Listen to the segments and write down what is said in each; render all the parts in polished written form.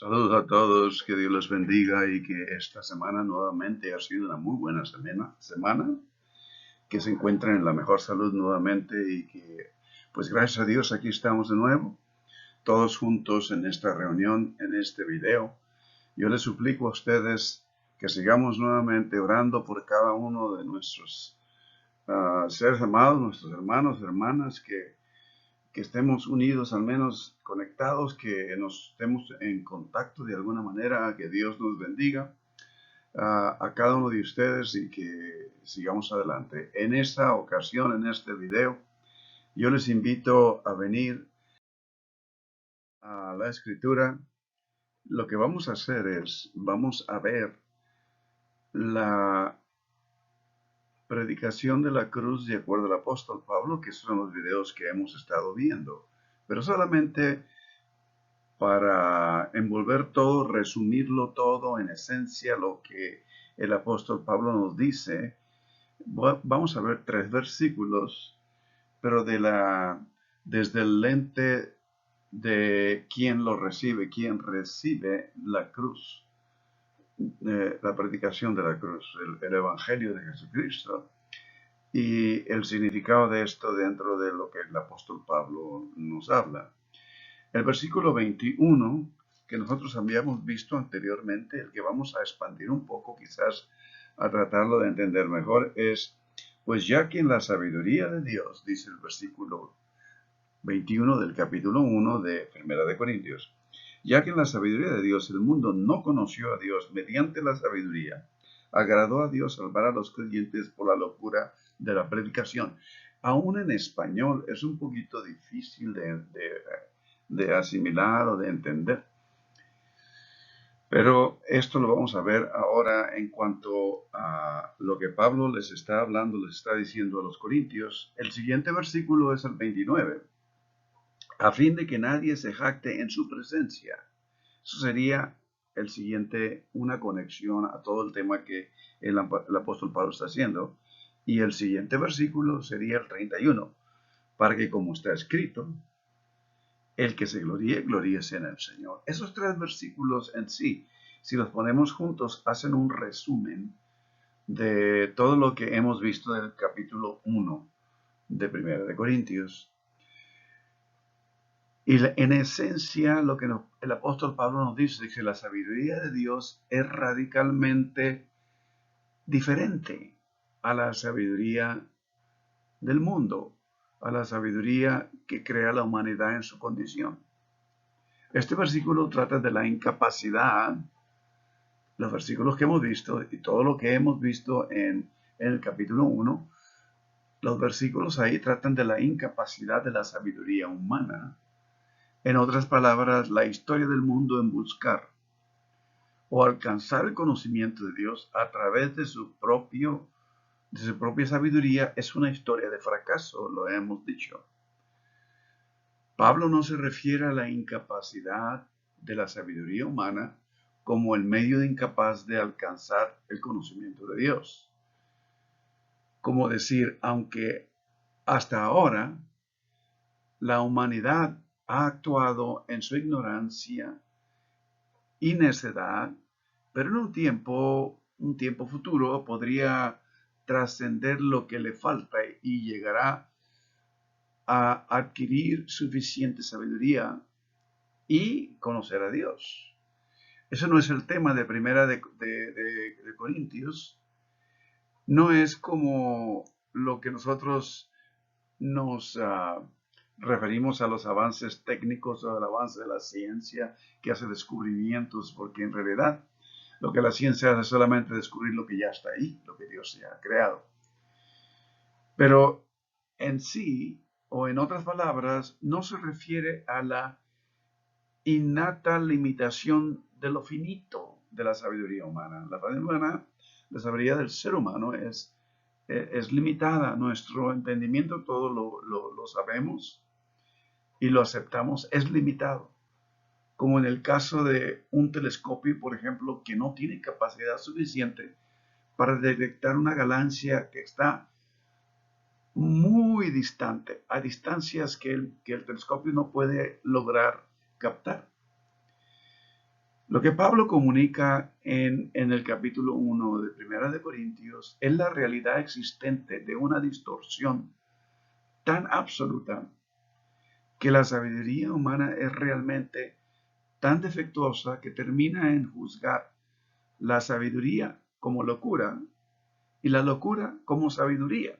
Saludos a todos, que Dios les bendiga y que esta semana nuevamente ha sido una muy buena semana, que se encuentren en la mejor salud nuevamente y que, pues gracias a Dios, aquí estamos de nuevo, todos juntos en esta reunión, en este video. Yo les suplico a ustedes que sigamos nuevamente orando por cada uno de nuestros seres amados, nuestros hermanos, hermanas, que estemos unidos, al menos conectados, que nos estemos en contacto de alguna manera, que Dios nos bendiga a cada uno de ustedes y que sigamos adelante. En esta ocasión, en este video, yo les invito a venir a la escritura. Lo que vamos a hacer es, vamos a ver la predicación de la cruz de acuerdo al apóstol Pablo, que son los videos que hemos estado viendo, pero solamente para envolver todo, resumirlo todo en esencia, lo que el apóstol Pablo nos dice. Vamos a ver 3 versículos, pero desde el lente de quién lo recibe, quién recibe la cruz, la predicación de la cruz, el evangelio de Jesucristo y el significado de esto dentro de lo que el apóstol Pablo nos habla. El versículo 21, que nosotros habíamos visto anteriormente, el que vamos a expandir un poco, quizás a tratarlo de entender mejor, es, pues ya que en la sabiduría de Dios, dice el versículo 21 del capítulo 1 de Primera de Corintios, ya que en la sabiduría de Dios el mundo no conoció a Dios mediante la sabiduría, agradó a Dios salvar a los creyentes por la locura de la predicación. Aún en español es un poquito difícil de asimilar o de entender. Pero esto lo vamos a ver ahora en cuanto a lo que Pablo les está hablando, les está diciendo a los corintios. El siguiente versículo es el 29, a fin de que nadie se jacte en su presencia. Eso sería el siguiente, una conexión a todo el tema que el apóstol Pablo está haciendo. Y el siguiente versículo sería el 31, para que como está escrito, el que se gloríe, gloríese en el Señor. Esos 3 versículos en sí, si los ponemos juntos, hacen un resumen de todo lo que hemos visto del capítulo 1 de Primera de Corintios. Y en esencia, lo que el apóstol Pablo nos dice es que la sabiduría de Dios es radicalmente diferente a la sabiduría del mundo, a la sabiduría que crea la humanidad en su condición. Este versículo trata de la incapacidad, los versículos que hemos visto y todo lo que hemos visto en el capítulo 1, los versículos ahí tratan de la incapacidad de la sabiduría humana. En otras palabras, la historia del mundo en buscar o alcanzar el conocimiento de Dios a través de su propia sabiduría es una historia de fracaso, lo hemos dicho. Pablo no se refiere a la incapacidad de la sabiduría humana como el medio de incapaz de alcanzar el conocimiento de Dios. Como decir, aunque hasta ahora la humanidad ha actuado en su ignorancia y necedad, pero en un tiempo futuro podría trascender lo que le falta y llegará a adquirir suficiente sabiduría y conocer a Dios. Eso no es el tema de Primera de Corintios. No es como lo que nosotros nos referimos a los avances técnicos o al avance de la ciencia que hace descubrimientos, porque en realidad lo que la ciencia hace es solamente descubrir lo que ya está ahí, lo que Dios ya ha creado. Pero en sí, o en otras palabras, no se refiere a la innata limitación de lo finito de la sabiduría humana. La sabiduría del ser humano es limitada. Nuestro entendimiento, todo lo sabemos y lo aceptamos, es limitado. Como en el caso de un telescopio, por ejemplo, que no tiene capacidad suficiente para detectar una galaxia que está muy distante, a distancias que el telescopio no puede lograr captar. Lo que Pablo comunica en el capítulo 1 de Primera de Corintios es la realidad existente de una distorsión tan absoluta que la sabiduría humana es realmente tan defectuosa que termina en juzgar la sabiduría como locura y la locura como sabiduría.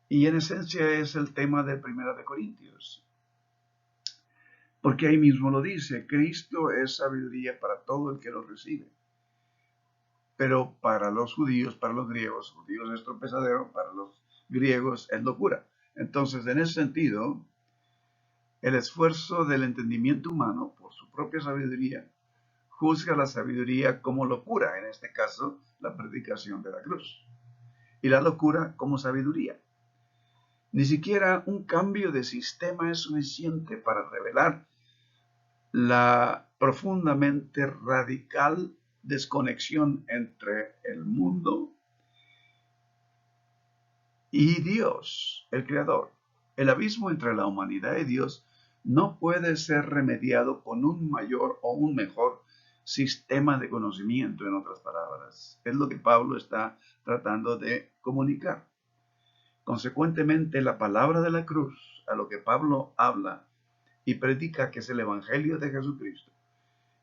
Y en esencia es el tema de Primera de Corintios. Porque ahí mismo lo dice, Cristo es sabiduría para todo el que lo recibe. Pero para los judíos, para los griegos, judíos es tropezadero, para los griegos es locura. Entonces, en ese sentido, el esfuerzo del entendimiento humano por su propia sabiduría juzga la sabiduría como locura, en este caso, la predicación de la cruz, y la locura como sabiduría. Ni siquiera un cambio de sistema es suficiente para revelar la profundamente radical desconexión entre el mundo y Dios, el Creador. El abismo entre la humanidad y Dios no puede ser remediado con un mayor o un mejor sistema de conocimiento, en otras palabras. Es lo que Pablo está tratando de comunicar. Consecuentemente, la palabra de la cruz, a lo que Pablo habla y predica, que es el Evangelio de Jesucristo,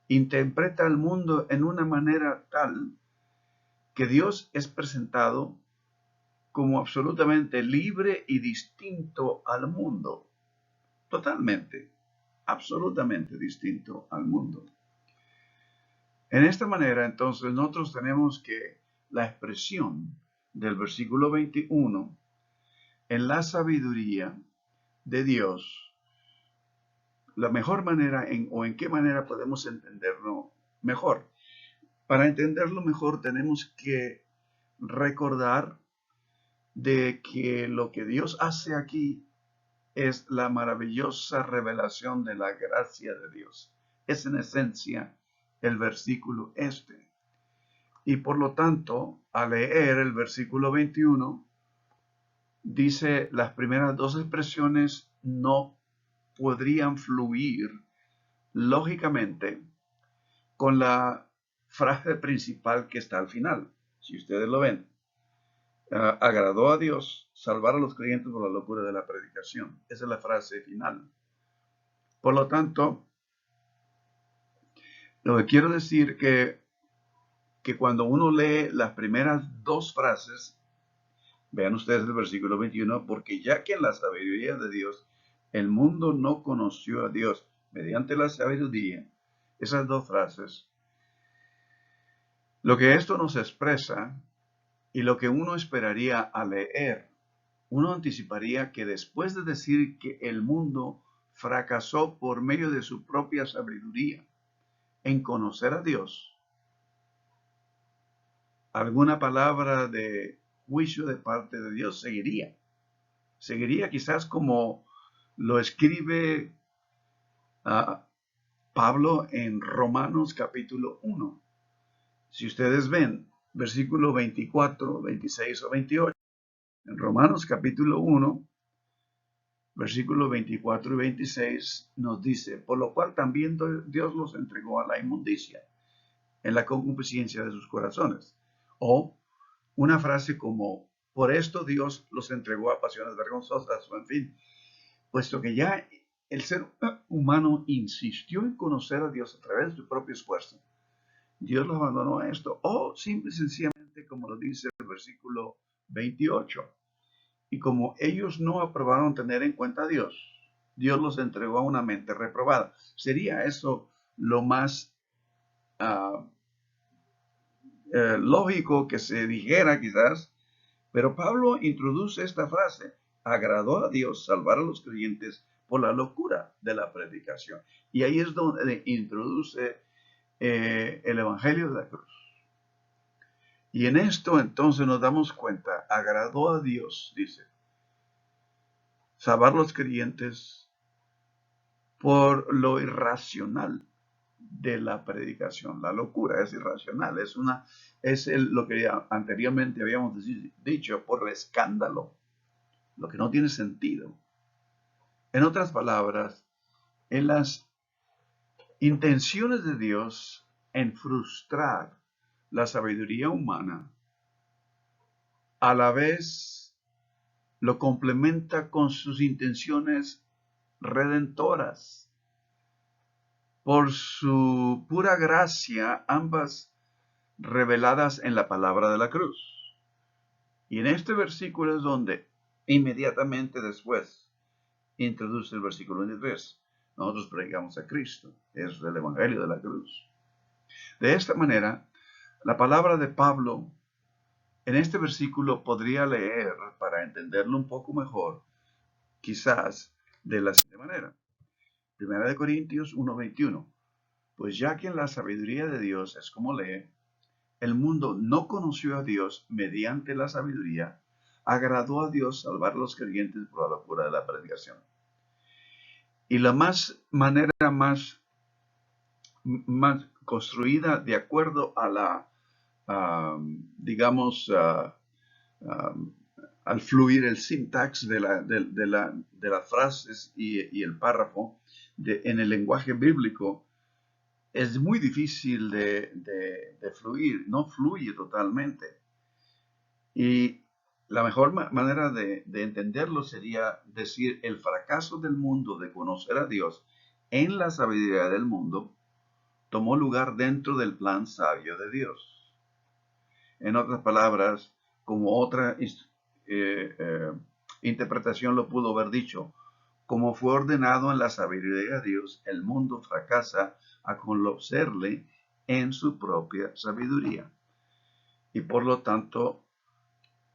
interpreta al mundo en una manera tal que Dios es presentado como absolutamente libre y distinto al mundo. Totalmente, absolutamente distinto al mundo. En esta manera, entonces, nosotros tenemos que la expresión del versículo 21 en la sabiduría de Dios, la mejor manera o en qué manera podemos entenderlo mejor. Para entenderlo mejor tenemos que recordar de que lo que Dios hace aquí es la maravillosa revelación de la gracia de Dios. Es en esencia el versículo este. Y por lo tanto, al leer el versículo 21, dice las primeras dos expresiones no podrían fluir lógicamente con la frase principal que está al final. Si ustedes lo ven, agradó a Dios salvar a los creyentes por la locura de la predicación. Esa es la frase final. Por lo tanto, lo que quiero decir que cuando uno lee las primeras dos frases, vean ustedes el versículo 21, porque ya que en la sabiduría de Dios el mundo no conoció a Dios mediante la sabiduría, esas dos frases, lo que esto nos expresa y lo que uno esperaría al leer, uno anticiparía que después de decir que el mundo fracasó por medio de su propia sabiduría en conocer a Dios, alguna palabra de juicio de parte de Dios seguiría. Seguiría quizás como lo escribe Pablo en Romanos capítulo 1. Si ustedes ven versículo 24, 26 o 28, en Romanos capítulo 1, versículos 24 y 26 nos dice, por lo cual también Dios los entregó a la inmundicia en la concupiscencia de sus corazones. O una frase como, por esto Dios los entregó a pasiones vergonzosas, o en fin, puesto que ya el ser humano insistió en conocer a Dios a través de su propio esfuerzo, Dios los abandonó a esto, o simple y sencillamente, como lo dice el versículo 28, y como ellos no aprobaron tener en cuenta a Dios, Dios los entregó a una mente reprobada. ¿Sería eso lo más lógico que se dijera quizás? Pero Pablo introduce esta frase, agradó a Dios salvar a los creyentes por la locura de la predicación. Y ahí es donde introduce el Evangelio de la cruz. Y en esto entonces nos damos cuenta, agradó a Dios, dice, salvar a los creyentes por lo irracional de la predicación. La locura es irracional, es lo que anteriormente habíamos dicho, por el escándalo, lo que no tiene sentido. En otras palabras, en las intenciones de Dios en frustrar la sabiduría humana, a la vez lo complementa con sus intenciones redentoras. Por su pura gracia, ambas reveladas en la palabra de la cruz. Y en este versículo es donde inmediatamente después introduce el versículo 23. Nosotros predicamos a Cristo, es el evangelio de la cruz. De esta manera, la palabra de Pablo en este versículo podría leer, para entenderlo un poco mejor, quizás de la siguiente manera. 1 Corintios 1:21. Pues ya que en la sabiduría de Dios es como lee, el mundo no conoció a Dios mediante la sabiduría, agradó a Dios salvar a los creyentes por la locura de la predicación. Y la manera más construida de acuerdo a la, digamos, al fluir el sintax de las frases y el párrafo en el lenguaje bíblico, es muy difícil de fluir, no fluye totalmente. Y la mejor manera de entenderlo sería decir: el fracaso del mundo de conocer a Dios en la sabiduría del mundo tomó lugar dentro del plan sabio de Dios. En otras palabras, como otra interpretación lo pudo haber dicho: como fue ordenado en la sabiduría de Dios, el mundo fracasa a conocerle en su propia sabiduría. Y por lo tanto,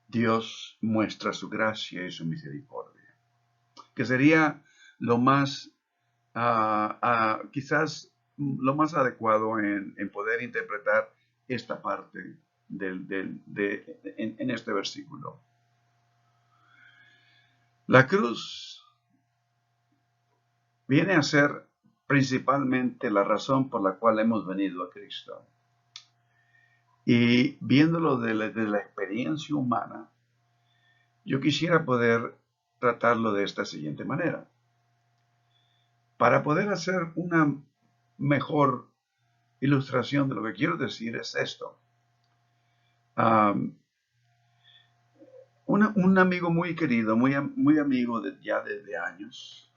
Dios muestra su gracia y su misericordia. Que sería lo más, quizás lo más adecuado en poder interpretar esta parte en este versículo. La cruz viene a ser principalmente la razón por la cual hemos venido a Cristo. Y viéndolo desde la experiencia humana, yo quisiera poder tratarlo de esta siguiente manera. Para poder hacer una mejor ilustración de lo que quiero decir es esto. Un amigo muy querido, muy amigo ya desde años,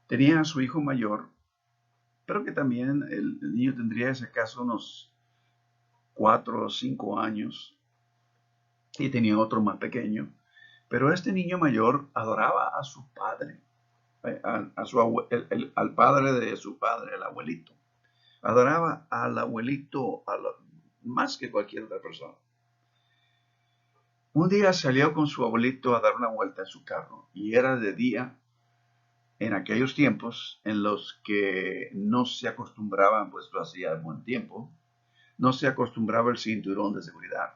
tenía a su hijo mayor, pero que también el niño tendría, en ese caso, unos 4 o 5 años, y tenía otro más pequeño. Pero este niño mayor adoraba a su padre, al padre de su padre, el abuelito. Adoraba al abuelito más que cualquier otra persona. Un día salió con su abuelito a dar una vuelta en su carro, y era de día, en aquellos tiempos en los que no se acostumbraban, pues lo hacía de buen tiempo, no se acostumbraba el cinturón de seguridad.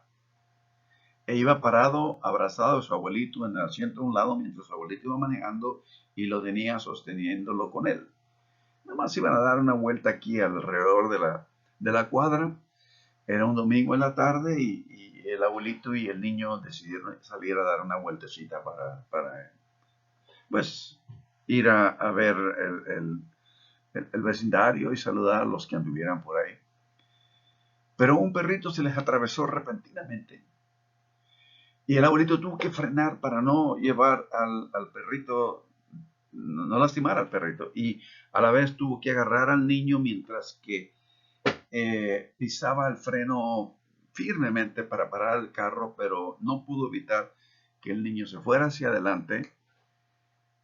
E iba parado, abrazado de su abuelito en el asiento a un lado, mientras su abuelito iba manejando y lo tenía sosteniéndolo con él. Nada más iban a dar una vuelta aquí alrededor de la cuadra. Era un domingo en la tarde y el abuelito y el niño decidieron salir a dar una vueltecita para pues, ir a ver el vecindario y saludar a los que anduvieran por ahí. Pero un perrito se les atravesó repentinamente. Y el abuelito tuvo que frenar para no llevar al perrito, no lastimar al perrito. Y a la vez tuvo que agarrar al niño mientras que pisaba el freno firmemente para parar el carro, pero no pudo evitar que el niño se fuera hacia adelante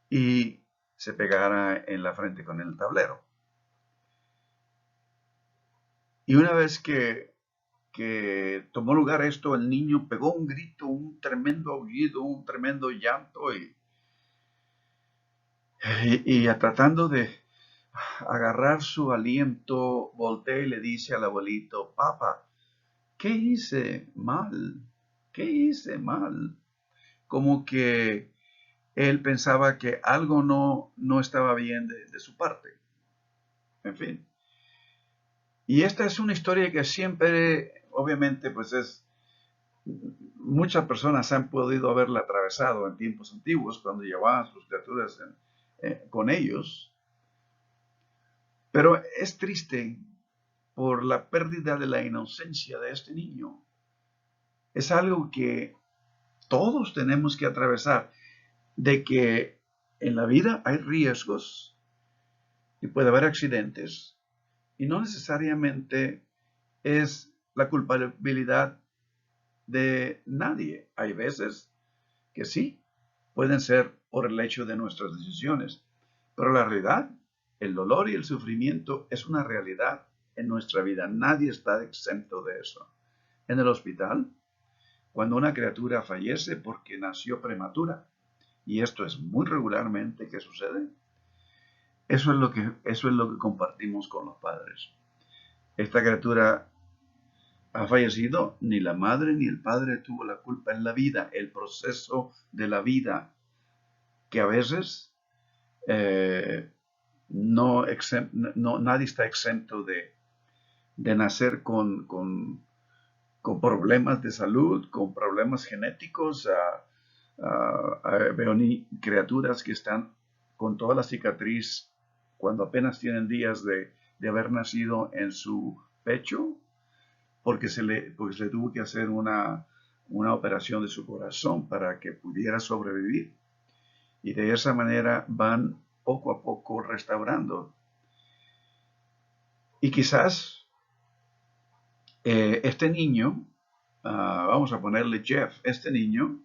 y se pegara en la frente con el tablero. Y una vez que tomó lugar esto, el niño pegó un grito, un tremendo aullido, un tremendo llanto, y tratando de agarrar su aliento, voltea y le dice al abuelito: papá, ¿qué hice mal? ¿Qué hice mal? Como que él pensaba que algo no estaba bien de su parte. En fin. Y esta es una historia que siempre, obviamente, pues muchas personas han podido haberla atravesado en tiempos antiguos, cuando llevaban sus criaturas con ellos. Pero es triste por la pérdida de la inocencia de este niño. Es algo que todos tenemos que atravesar, de que en la vida hay riesgos y puede haber accidentes, y no necesariamente es la culpabilidad de nadie. Hay veces que sí, pueden ser por el hecho de nuestras decisiones, pero la realidad, el dolor y el sufrimiento es una realidad en nuestra vida. Nadie está exento de eso. En el hospital, cuando una criatura fallece porque nació prematura, y esto es muy regularmente que sucede, eso es lo que compartimos con los padres. Esta criatura ha fallecido, ni la madre ni el padre tuvo la culpa en la vida, el proceso de la vida, que a veces nadie está exento de nacer con problemas de salud, con problemas genéticos. Veo criaturas que están con toda la cicatriz cuando apenas tienen días de haber nacido en su pecho, porque se le tuvo que hacer una operación de su corazón para que pudiera sobrevivir. Y de esa manera van poco a poco restaurando. Y quizás este niño, vamos a ponerle Jeff, este niño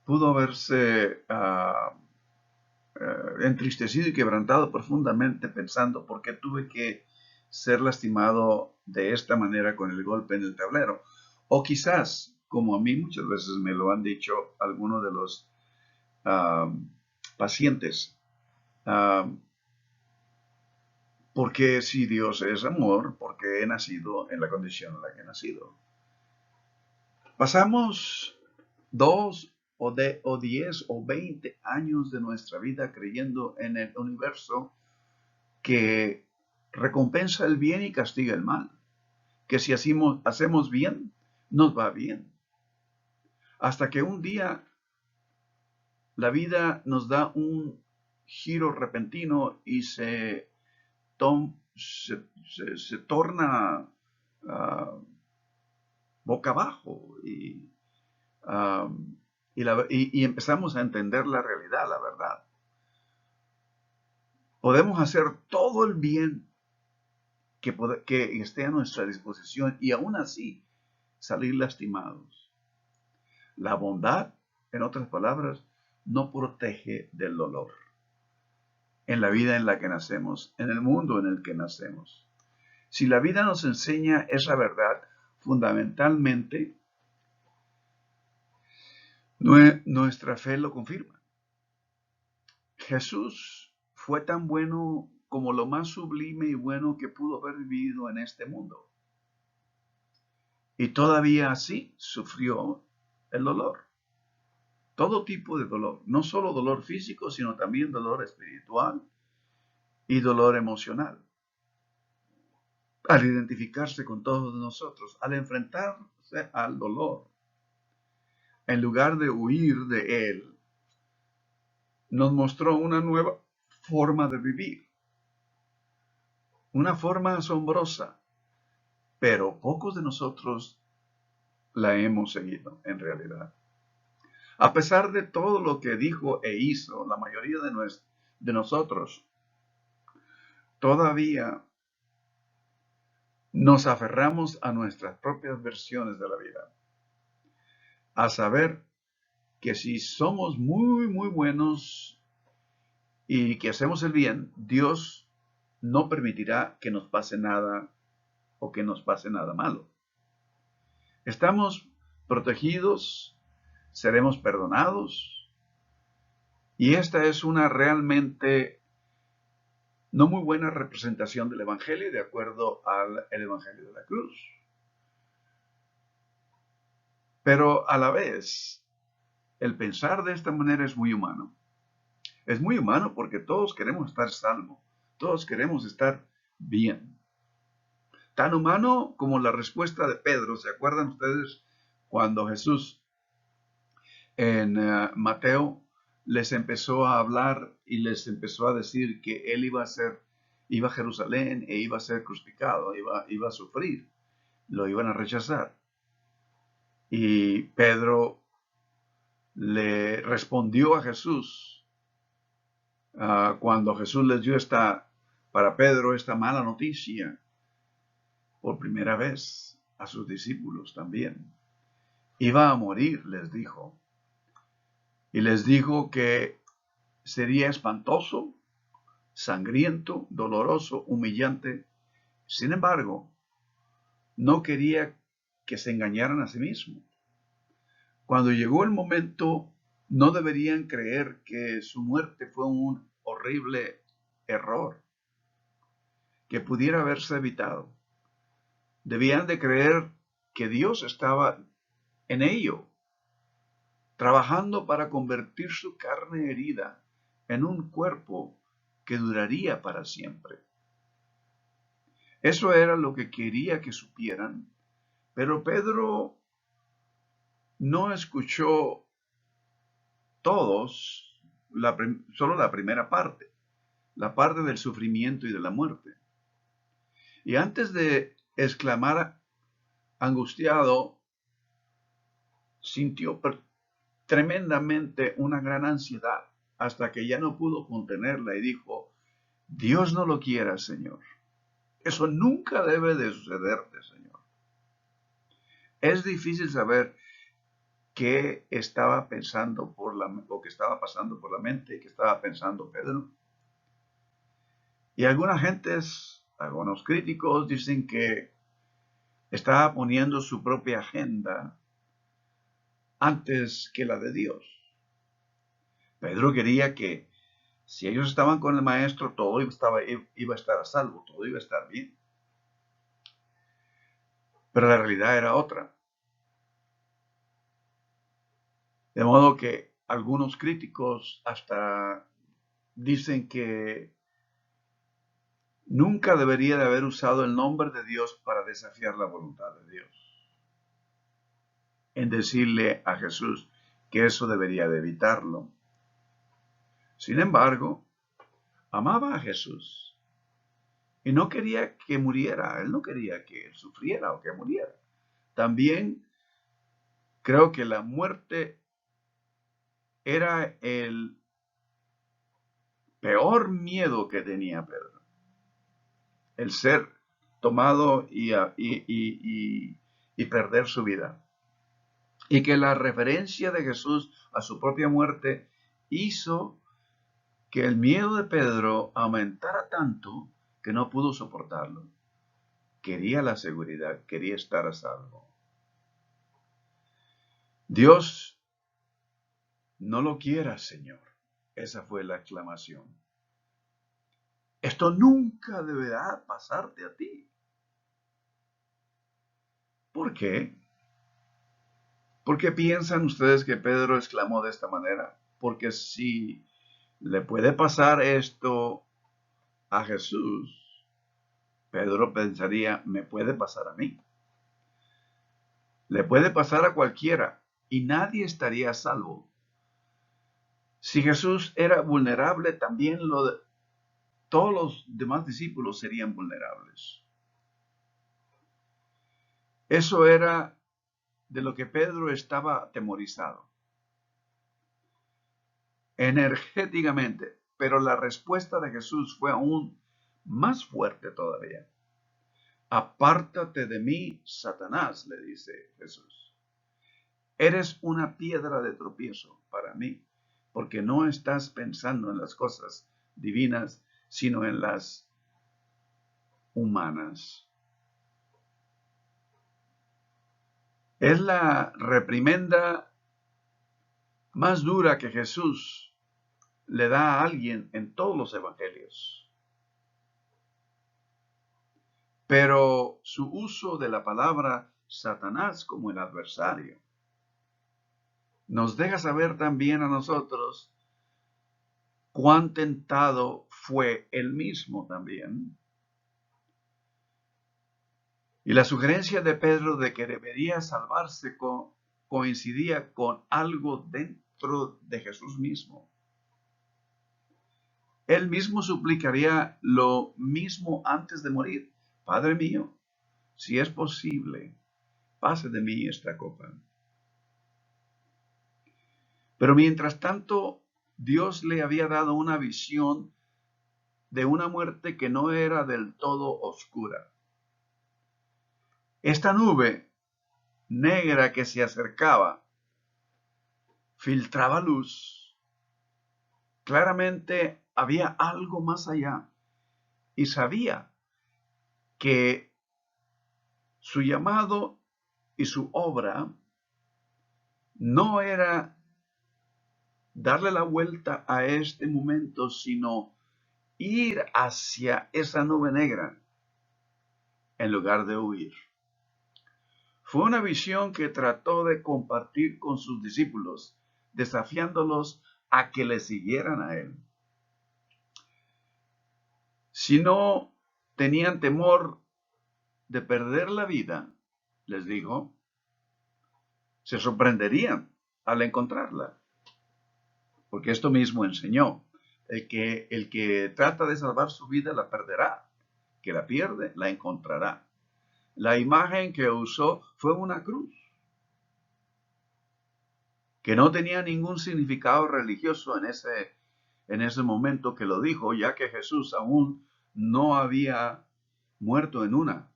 pudo haberse entristecido y quebrantado profundamente pensando por qué tuve que ser lastimado de esta manera con el golpe en el tablero. O quizás, como a mí muchas veces me lo han dicho algunos de los pacientes, porque si Dios es amor, porque he nacido en la condición en la que he nacido. Pasamos 10 o 20 años de nuestra vida creyendo en el universo que recompensa el bien y castiga el mal, que si hacemos bien, nos va bien. Hasta que un día la vida nos da un giro repentino y se torna boca abajo y empezamos a entender la realidad, la verdad. Podemos hacer todo el bien que esté a nuestra disposición y aún así salir lastimados. La bondad, en otras palabras, no protege del dolor en la vida en la que nacemos, en el mundo en el que nacemos. Si la vida nos enseña esa verdad, fundamentalmente, nuestra fe lo confirma. Jesús fue tan bueno como lo más sublime y bueno que pudo haber vivido en este mundo. Y todavía así sufrió el dolor. Todo tipo de dolor, no solo dolor físico, sino también dolor espiritual y dolor emocional. Al identificarse con todos nosotros, al enfrentarse al dolor, en lugar de huir de él, nos mostró una nueva forma de vivir, una forma asombrosa, pero pocos de nosotros la hemos seguido en realidad. A pesar de todo lo que dijo e hizo, la mayoría de nosotros todavía nos aferramos a nuestras propias versiones de la vida. A saber que si somos muy, muy buenos y que hacemos el bien, Dios no permitirá que nos pase nada o que nos pase nada malo. Estamos protegidos, seremos perdonados, y esta es una realmente no muy buena representación del Evangelio de acuerdo al Evangelio de la cruz. Pero a la vez, el pensar de esta manera es muy humano. Es muy humano porque todos queremos estar salvos, todos queremos estar bien. Tan humano como la respuesta de Pedro. ¿Se acuerdan ustedes cuando Jesús en Mateo les empezó a hablar y les empezó a decir que él iba a ser iba a Jerusalén e iba a ser crucificado, iba a sufrir, lo iban a rechazar. Y Pedro le respondió a Jesús cuando Jesús les dio para Pedro esta mala noticia por primera vez a sus discípulos también. Iba a morir, les dijo. Y les dijo que sería espantoso, sangriento, doloroso, humillante. Sin embargo, no quería que se engañaran a sí mismos. Cuando llegó el momento, no deberían creer que su muerte fue un horrible error que pudiera haberse evitado. Debían de creer que Dios estaba en ello, trabajando para convertir su carne herida en un cuerpo que duraría para siempre. Eso era lo que quería que supieran, pero Pedro no escuchó todos, solo la primera parte, la parte del sufrimiento y de la muerte. Y antes de exclamar angustiado, sintió tremendamente una gran ansiedad, hasta que ya no pudo contenerla y dijo: Dios no lo quiera, Señor. Eso nunca debe de sucederte, Señor. Es difícil saber qué estaba pensando o qué estaba pasando por la mente y qué estaba pensando Pedro. Y algunos críticos dicen que estaba poniendo su propia agenda antes que la de Dios. Pedro quería que si ellos estaban con el maestro, todo iba a estar a salvo, todo iba a estar bien. Pero la realidad era otra. De modo que algunos críticos hasta dicen que nunca debería de haber usado el nombre de Dios para desafiar la voluntad de Dios. En decirle a Jesús que eso debería de evitarlo. Sin embargo, amaba a Jesús y no quería que muriera. Él no quería que sufriera o que muriera. También creo que la muerte era el peor miedo que tenía Pedro. El ser tomado y perder su vida. Y que la referencia de Jesús a su propia muerte hizo que el miedo de Pedro aumentara tanto que no pudo soportarlo. Quería la seguridad, quería estar a salvo. Dios no lo quiera, Señor. Esa fue la exclamación. Esto nunca deberá pasarte a ti. ¿Por qué? ¿Por qué piensan ustedes que Pedro exclamó de esta manera? Porque si le puede pasar esto a Jesús, Pedro pensaría, me puede pasar a mí. Le puede pasar a cualquiera y nadie estaría a salvo. Si Jesús era vulnerable, también todos los demás discípulos serían vulnerables. Eso era de lo que Pedro estaba atemorizado. Energéticamente, pero la respuesta de Jesús fue aún más fuerte todavía. Apártate de mí, Satanás, le dice Jesús. Eres una piedra de tropiezo para mí, porque no estás pensando en las cosas divinas, sino en las humanas. Es la reprimenda más dura que Jesús le da a alguien en todos los evangelios. Pero su uso de la palabra Satanás como el adversario nos deja saber también a nosotros cuán tentado fue él mismo también. Y la sugerencia de Pedro de que debería salvarse coincidía con algo dentro de Jesús mismo. Él mismo suplicaría lo mismo antes de morir. Padre mío, si es posible, pase de mí esta copa. Pero mientras tanto, Dios le había dado una visión de una muerte que no era del todo oscura. Esta nube negra que se acercaba filtraba luz. Claramente había algo más allá y sabía que su llamado y su obra no era darle la vuelta a este momento, sino ir hacia esa nube negra en lugar de huir. Fue una visión que trató de compartir con sus discípulos, desafiándolos a que le siguieran a él. Si no tenían temor de perder la vida, les dijo, se sorprenderían al encontrarla. Porque esto mismo enseñó, el que trata de salvar su vida la perderá, que la pierde la encontrará. La imagen que usó fue una cruz, que no tenía ningún significado religioso en ese momento que lo dijo, ya que Jesús aún no había muerto en una.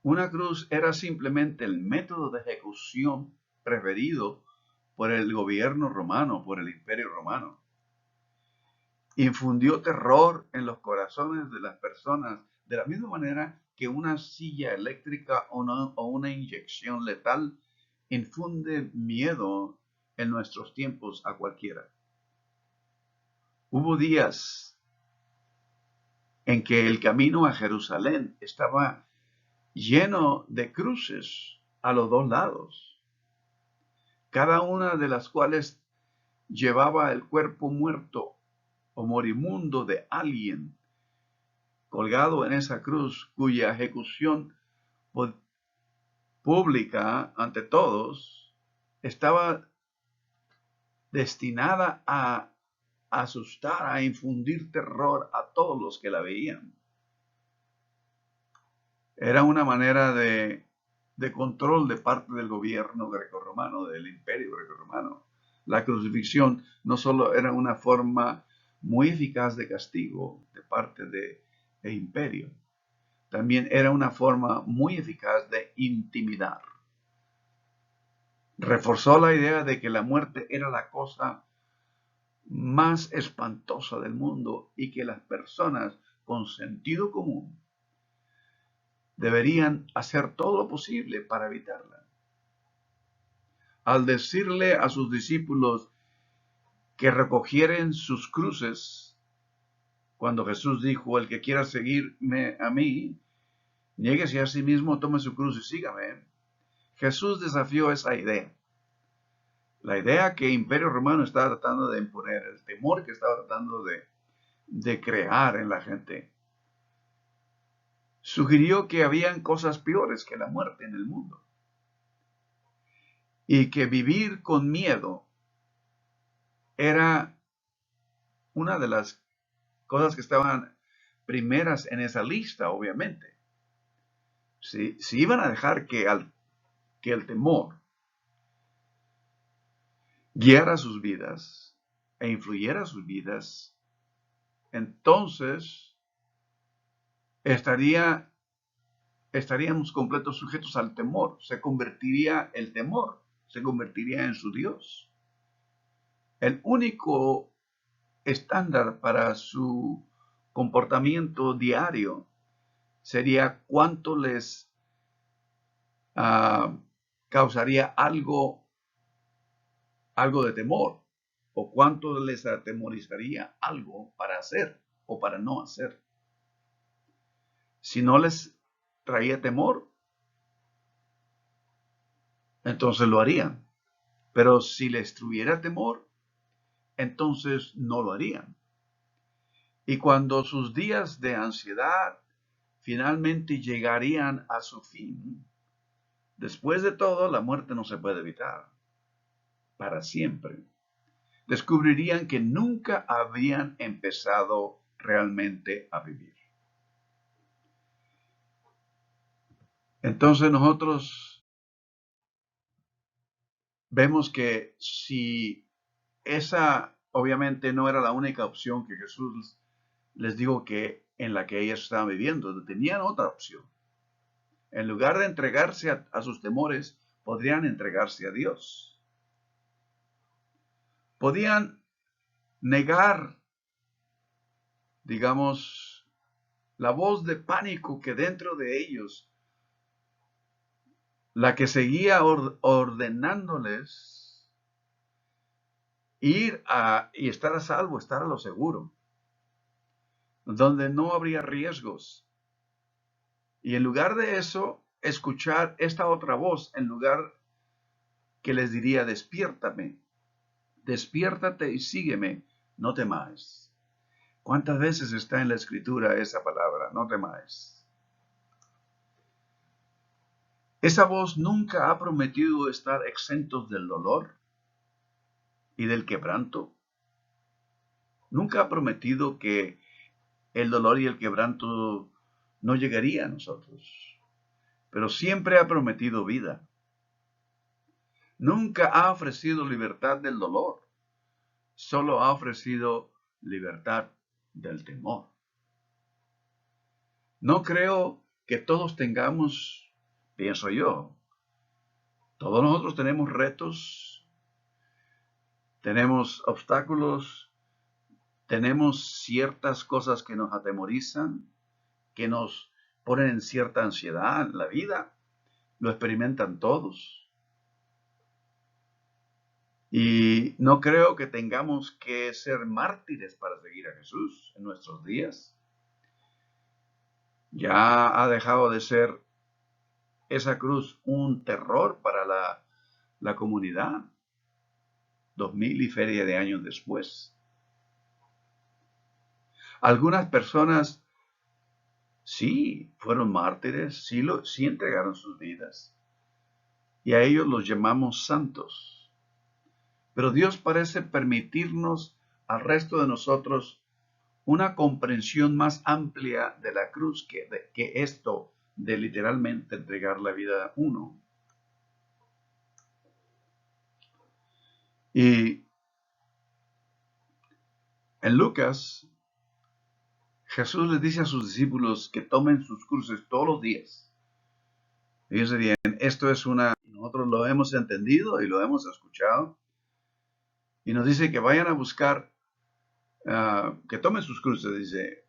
Una cruz era simplemente el método de ejecución preferido por el gobierno romano, por el imperio romano. Infundió terror en los corazones de las personas, de la misma manera que una silla eléctrica o una inyección letal infunde miedo en nuestros tiempos a cualquiera. Hubo días en que el camino a Jerusalén estaba lleno de cruces a los dos lados, cada una de las cuales llevaba el cuerpo muerto o moribundo de alguien colgado en esa cruz, cuya ejecución pública ante todos estaba destinada a asustar, a infundir terror a todos los que la veían. Era una manera de control de parte del gobierno grecorromano, del imperio grecorromano. La crucifixión no solo era una forma muy eficaz de castigo de parte del imperio, también era una forma muy eficaz de intimidar. Reforzó la idea de que la muerte era la cosa más espantosa del mundo y que las personas con sentido común deberían hacer todo lo posible para evitarla. Al decirle a sus discípulos que recogieran sus cruces, cuando Jesús dijo, el que quiera seguirme a mí, niéguese a sí mismo, tome su cruz y sígame, Jesús desafió esa idea. La idea que el Imperio Romano estaba tratando de imponer, el temor que estaba tratando de crear en la gente, sugirió que habían cosas peores que la muerte en el mundo. Y que vivir con miedo era una de las cosas que estaban primeras en esa lista, obviamente. Si iban a dejar que el temor guiara sus vidas e influyera sus vidas, entonces estaríamos completos sujetos al temor. El temor se convertiría en su Dios. El único estándar para su comportamiento diario sería cuánto les causaría algo de temor o cuánto les atemorizaría algo para hacer o para no hacer. Si no les traía temor, entonces lo harían. Pero si les tuviera temor, entonces no lo harían. Y cuando sus días de ansiedad finalmente llegarían a su fin, después de todo, la muerte no se puede evitar para siempre. descubrirían que nunca habían empezado realmente a vivir. Entonces nosotros vemos que si esa obviamente no era la única opción que Jesús les dijo que en la que ellas estaban viviendo, tenían otra opción. En lugar de entregarse a sus temores, podrían entregarse a Dios. Podían negar, digamos, la voz de pánico que dentro de ellos, la que seguía ordenándoles ir y estar a salvo, estar a lo seguro, donde no habría riesgos. Y en lugar de eso, escuchar esta otra voz, en lugar que les diría, despiértame, despiértate y sígueme, no temáis. ¿Cuántas veces está en la Escritura esa palabra, no temáis? Esa voz nunca ha prometido estar exentos del dolor y del quebranto. Nunca ha prometido que el dolor y el quebranto no llegaría a nosotros, pero siempre ha prometido vida. Nunca ha ofrecido libertad del dolor, solo ha ofrecido libertad del temor. No creo que todos tengamos, pienso yo, todos nosotros tenemos retos, tenemos obstáculos, tenemos ciertas cosas que nos atemorizan, que nos ponen en cierta ansiedad en la vida. Lo experimentan todos. Y no creo que tengamos que ser mártires para seguir a Jesús en nuestros días. Ya ha dejado de ser esa cruz un terror para la comunidad, 2000 y feria de años después. Algunas personas sí fueron mártires, sí entregaron sus vidas, y a ellos los llamamos santos. Pero Dios parece permitirnos al resto de nosotros una comprensión más amplia de la cruz que esto de literalmente entregar la vida a uno. Y en Lucas, Jesús les dice a sus discípulos que tomen sus cruces todos los días. Fíjense bien, esto es nosotros lo hemos entendido y lo hemos escuchado. Y nos dice que vayan a buscar, que tomen sus cruces. Dice,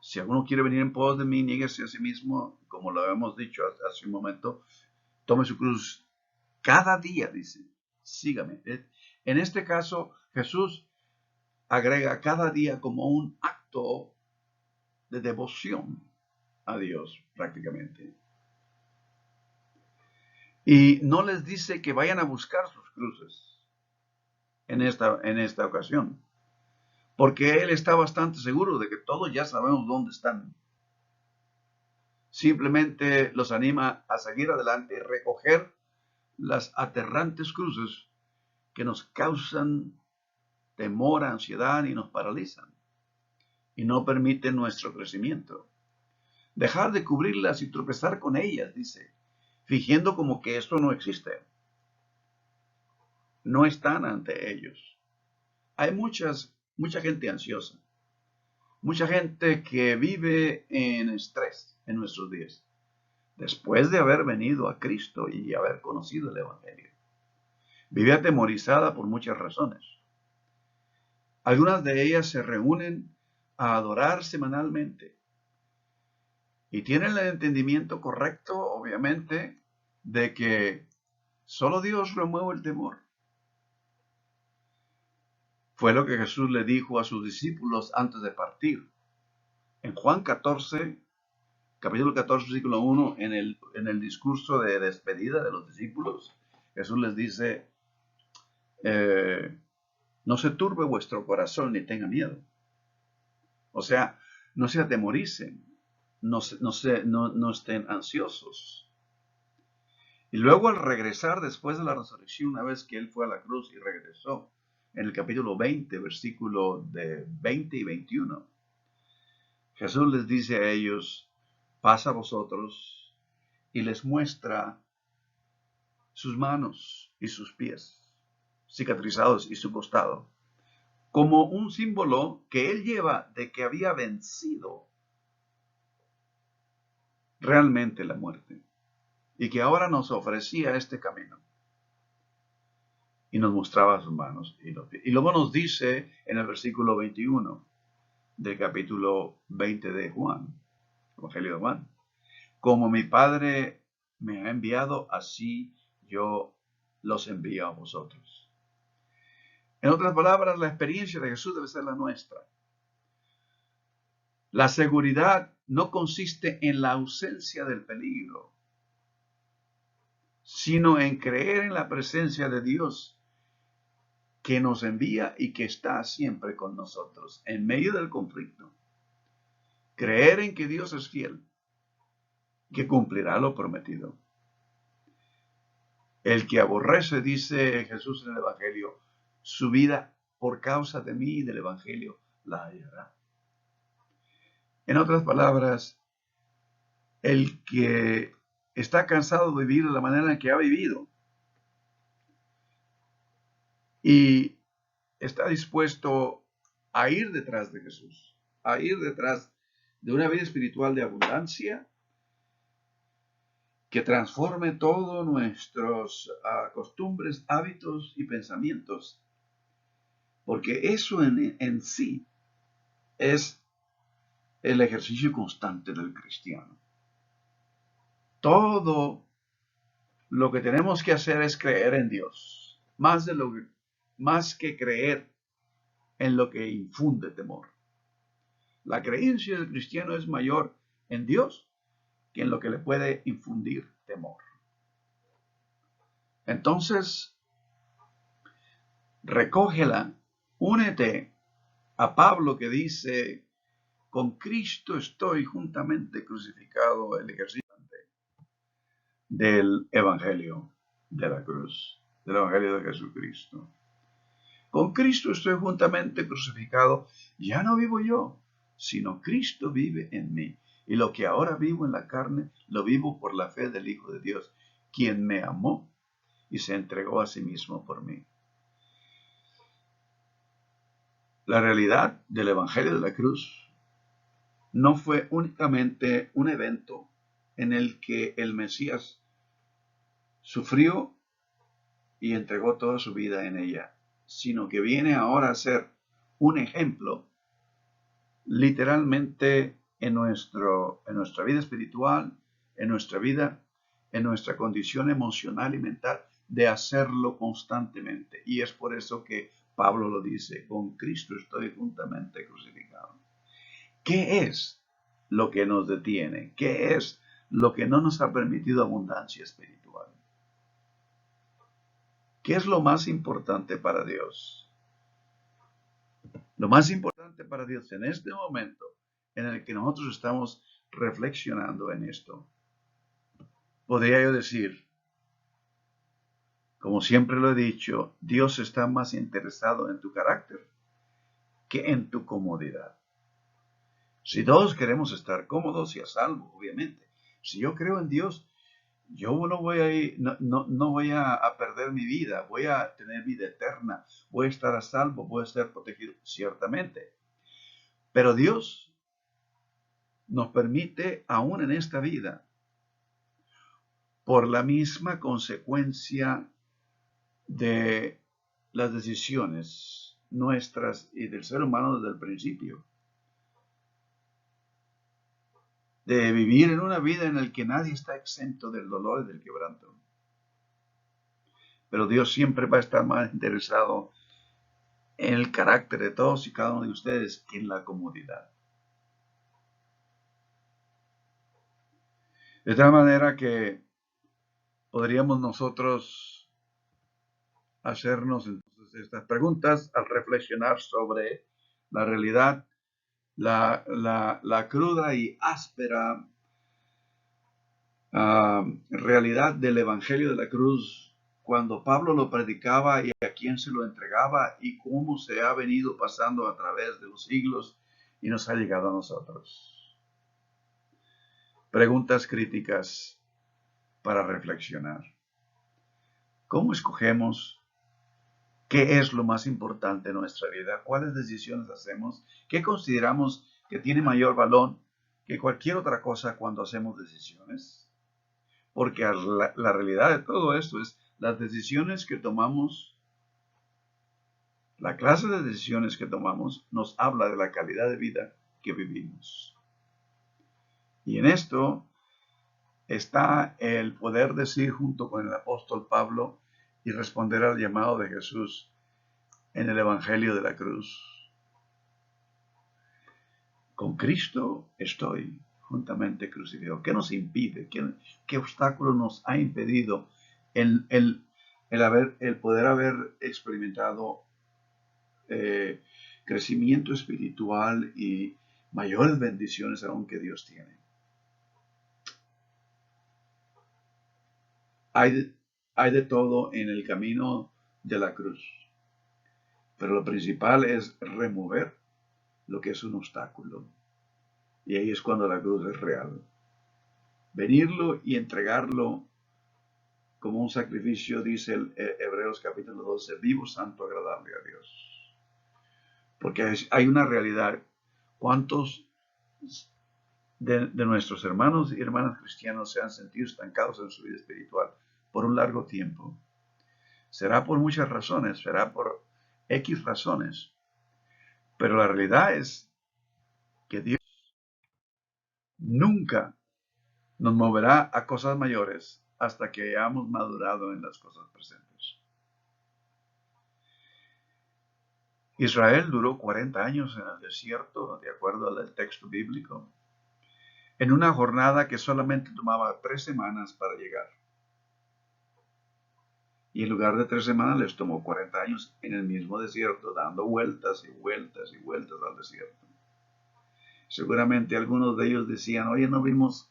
si alguno quiere venir en pos de mí, niéguese a sí mismo, como lo hemos dicho hace un momento, tome su cruz cada día, dice, sígame. En este caso, Jesús agrega cada día como un acto de devoción a Dios, prácticamente. Y no les dice que vayan a buscar sus cruces en esta ocasión, porque Él está bastante seguro de que todos ya sabemos dónde están. Simplemente los anima a seguir adelante y recoger las aterrantes cruces que nos causan temor, ansiedad y nos paralizan y no permiten nuestro crecimiento. Dejar de cubrirlas y tropezar con ellas, dice, fingiendo como que esto no existe. No están ante ellos. Hay mucha gente ansiosa, mucha gente que vive en estrés en nuestros días, después de haber venido a Cristo y haber conocido el Evangelio. Vive atemorizada por muchas razones. Algunas de ellas se reúnen a adorar semanalmente y tienen el entendimiento correcto, obviamente, de que solo Dios remueve el temor. Fue lo que Jesús le dijo a sus discípulos antes de partir. En Juan 14, capítulo 14, versículo 1, en el discurso de despedida de los discípulos, Jesús les dice, no se turbe vuestro corazón ni tenga miedo. O sea, no se atemoricen, no estén ansiosos. Y luego al regresar después de la resurrección, una vez que Él fue a la cruz y regresó, en el capítulo 20, versículo de 20 y 21. Jesús les dice a ellos, pasa a vosotros, y les muestra sus manos y sus pies, cicatrizados, y su costado, como un símbolo que él lleva de que había vencido realmente la muerte, y que ahora nos ofrecía este camino. Y nos mostraba sus manos y los pies. Y luego nos dice en el versículo 21 del capítulo 20 de Juan, Evangelio de Juan, como mi Padre me ha enviado, así yo los envío a vosotros. En otras palabras, la experiencia de Jesús debe ser la nuestra. La seguridad no consiste en la ausencia del peligro, sino en creer en la presencia de Dios que nos envía y que está siempre con nosotros en medio del conflicto. Creer en que Dios es fiel, que cumplirá lo prometido. El que aborrece, dice Jesús en el Evangelio, su vida por causa de mí y del Evangelio la hallará. En otras palabras, el que está cansado de vivir de la manera en que ha vivido y está dispuesto a ir detrás de Jesús, a ir detrás de una vida espiritual de abundancia que transforme todos nuestros costumbres, hábitos y pensamientos, porque eso en sí es el ejercicio constante del cristiano. Todo lo que tenemos que hacer es creer en Dios, más que creer en lo que infunde temor. La creencia del cristiano es mayor en Dios que en lo que le puede infundir temor. Entonces, recógela, únete a Pablo que dice, con Cristo estoy juntamente crucificado, el ejercicio del Evangelio de la cruz, del Evangelio de Jesucristo. Con Cristo estoy juntamente crucificado, ya no vivo yo, sino Cristo vive en mí. Y lo que ahora vivo en la carne, lo vivo por la fe del Hijo de Dios, quien me amó y se entregó a sí mismo por mí. La realidad del Evangelio de la cruz no fue únicamente un evento en el que el Mesías sufrió y entregó toda su vida en ella, sino que viene ahora a ser un ejemplo literalmente en nuestra vida espiritual, en nuestra vida, en nuestra condición emocional y mental de hacerlo constantemente. Y es por eso que Pablo lo dice, con Cristo estoy juntamente crucificado. ¿Qué es lo que nos detiene? ¿Qué es lo que no nos ha permitido abundancia espiritual? ¿Qué es lo más importante para Dios? Lo más importante para Dios en este momento en el que nosotros estamos reflexionando en esto, podría yo decir, como siempre lo he dicho, Dios está más interesado en tu carácter que en tu comodidad. Si todos queremos estar cómodos y a salvo, obviamente. Si yo creo en Dios, yo no voy a perder mi vida, voy a tener vida eterna, voy a estar a salvo, voy a estar protegido, ciertamente. Pero Dios nos permite, aún en esta vida, por la misma consecuencia de las decisiones nuestras y del ser humano desde el principio, de vivir en una vida en la que nadie está exento del dolor y del quebranto. Pero Dios siempre va a estar más interesado en el carácter de todos y cada uno de ustedes que en la comodidad. De tal manera que podríamos nosotros hacernos entonces estas preguntas al reflexionar sobre la realidad, la cruda y áspera realidad del Evangelio de la cruz cuando Pablo lo predicaba y a quién se lo entregaba y cómo se ha venido pasando a través de los siglos y nos ha llegado a nosotros. Preguntas críticas para reflexionar. ¿Cómo escogemos qué es lo más importante en nuestra vida? ¿Cuáles decisiones hacemos? ¿Qué consideramos que tiene mayor valor que cualquier otra cosa cuando hacemos decisiones? Porque la realidad de todo esto es las decisiones que tomamos, la clase de decisiones que tomamos nos habla de la calidad de vida que vivimos. Y en esto está el poder decir junto con el apóstol Pablo y responder al llamado de Jesús en el Evangelio de la cruz. Con Cristo estoy juntamente crucificado. ¿Qué nos impide? ¿Qué obstáculo nos ha impedido el poder haber experimentado crecimiento espiritual y mayores bendiciones aún que Dios tiene? Hay de todo en el camino de la cruz, pero lo principal es remover lo que es un obstáculo. Y ahí es cuando la cruz es real. Venirlo y entregarlo como un sacrificio, dice el Hebreos capítulo 12, vivo, santo, agradable a Dios. Porque hay una realidad. ¿Cuántos de nuestros hermanos y hermanas cristianos se han sentido estancados en su vida espiritual por un largo tiempo? Será por muchas razones, será por X razones. Pero la realidad es que Dios nunca nos moverá a cosas mayores hasta que hayamos madurado en las cosas presentes. Israel duró 40 años en el desierto, de acuerdo al texto bíblico, en una jornada que solamente tomaba 3 semanas para llegar. Y en lugar de 3 semanas les tomó 40 años en el mismo desierto, dando vueltas y vueltas y vueltas al desierto. Seguramente algunos de ellos decían, oye, no vimos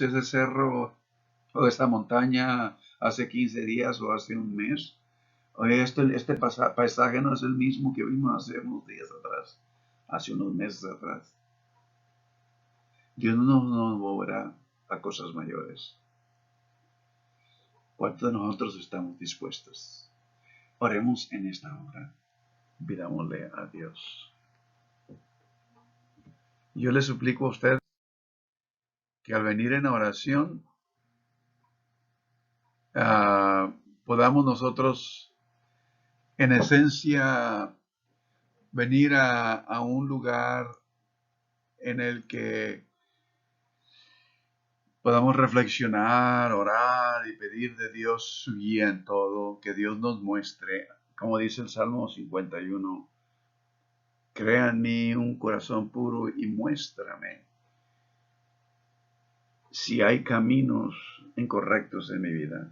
ese cerro o esta montaña hace 15 días o hace un mes. Oye, este paisaje no es el mismo que vimos hace unos días atrás, hace unos meses atrás. Dios no nos moverá a cosas mayores. ¿Cuántos de nosotros estamos dispuestos? Oremos en esta hora. Pidámosle a Dios. Yo le suplico a usted que al venir en oración podamos nosotros, en esencia, venir a un lugar en el que podamos reflexionar, orar y pedir de Dios su guía en todo, que Dios nos muestre, como dice el Salmo 51, crea en mí un corazón puro y muéstrame si hay caminos incorrectos en mi vida,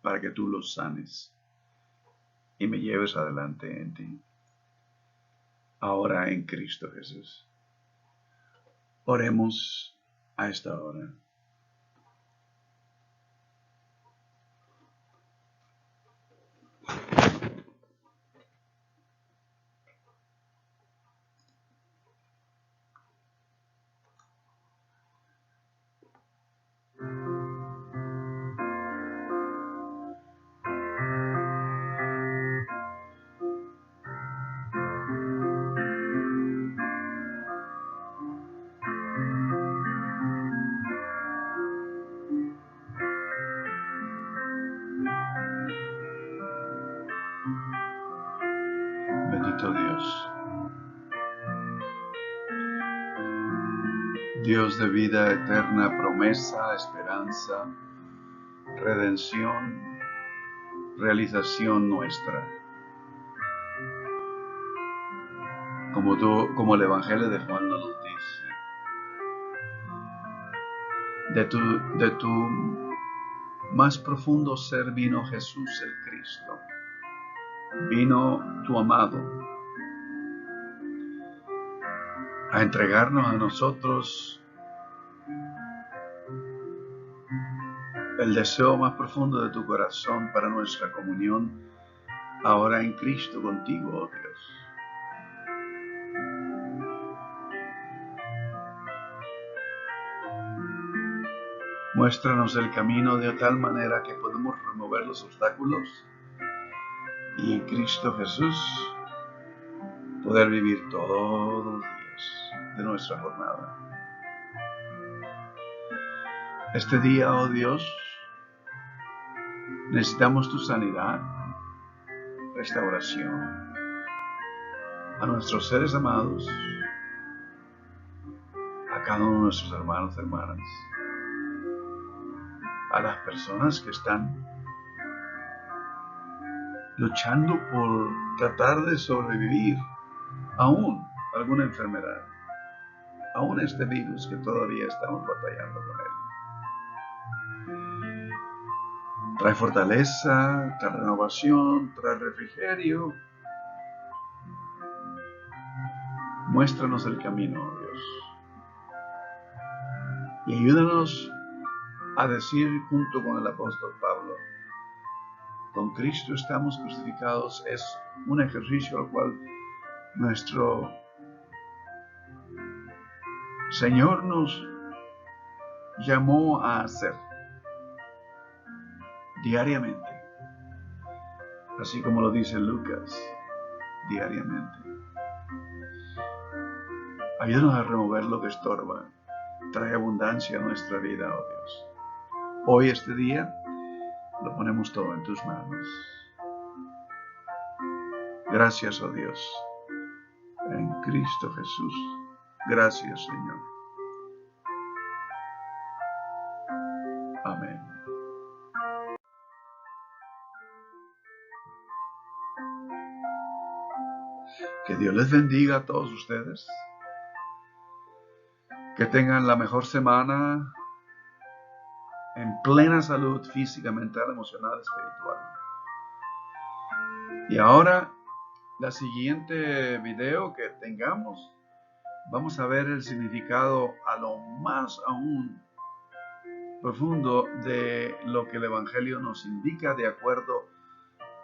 para que tú los sanes y me lleves adelante en ti. Ahora en Cristo Jesús. Oremos a esta hora. Bendito Dios. Dios de vida eterna, promesa, esperanza, redención, realización nuestra. Como el Evangelio de Juan nos lo dice. De tu más profundo ser vino Jesús el Cristo. Vino tu amado a entregarnos a nosotros el deseo más profundo de tu corazón para nuestra comunión ahora en Cristo contigo, oh Dios. Muéstranos el camino de tal manera que podamos remover los obstáculos y en Cristo Jesús poder vivir todos los días de nuestra jornada. Este día, oh Dios, necesitamos tu sanidad, restauración a nuestros seres amados, a cada uno de nuestros hermanos y hermanas, a las personas que están luchando por tratar de sobrevivir aún alguna enfermedad, aún este virus que todavía estamos batallando con él. Trae fortaleza, trae renovación, trae refrigerio. Muéstranos el camino, oh Dios. Y ayúdanos a decir junto con el apóstol Pablo, con Cristo estamos crucificados. Es un ejercicio al cual nuestro Señor nos llamó a hacer diariamente, así como lo dice Lucas, diariamente. Ayúdanos a remover lo que estorba, trae abundancia a nuestra vida, oh Dios. Hoy, este día, lo ponemos todo en tus manos. Gracias, oh Dios, en Cristo Jesús. Gracias, Señor. Amén. Que Dios les bendiga a todos ustedes. Que tengan la mejor semana en plena salud física, mental, emocional, espiritual. Y ahora, la siguiente video que tengamos, vamos a ver el significado a lo más aún profundo de lo que el Evangelio nos indica de acuerdo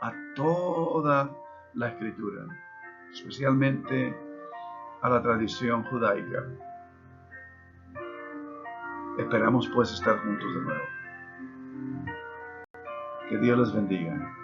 a toda la Escritura, especialmente a la tradición judaica. Esperamos pues estar juntos de nuevo. Que Dios les bendiga.